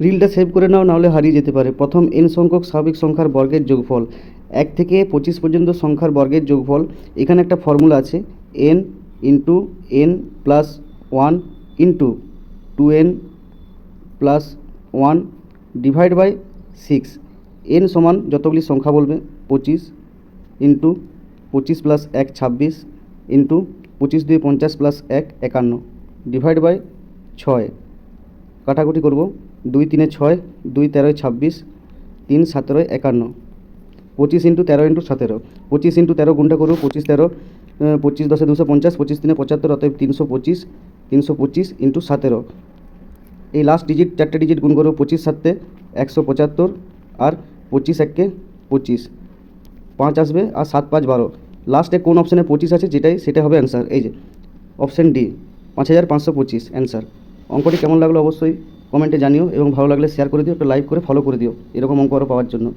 রিলটা save করে নাও, নাহলে হারিয়ে যেতে পারে। প্রথম n সংখ্যক স্বাভাবিক সংখ্যার বর্গের যোগফল, 1 থেকে 25 পর্যন্ত সংখ্যার বর্গের যোগফল। এখানে একটা ফর্মুলা আছে, n into n plus 1 into 2n plus 1 divide by 6। n সমান যতগুলি সংখ্যা বলবে 25 into 25 plus 1 26 into 25 2 50 plus 1 51 divide by 6। কাটাকুটি করব, 2 3 6, 2 13 26, 3 17 51, 25 ইন্টু 13 ইন্টু 17, 25 ইন্টু 13 গুণটা করব, 25 13, 25 10 250, 25 3 75, অতএব 325, 325 ইন্টু 17। এই লাস্ট ডিজিট 4টে ডিজিট গুণ করব, 25 7 175 আর 25 1 25, 5 আসবে আর 7 5 12। লাস্টে কোন অপশানে 25 আছে সেটা হবে অ্যান্সার। এই যে অপশান ডি, 5525 অ্যান্সার। অঙ্কটি কেমন লাগলো অবশ্যই কমেন্টে জানিও, এবং ভালো লাগলে শেয়ার করে দিও, একটা লাইক করে ফলো করে দিও এরকম অঙ্ক আরও পাওয়ার জন্য।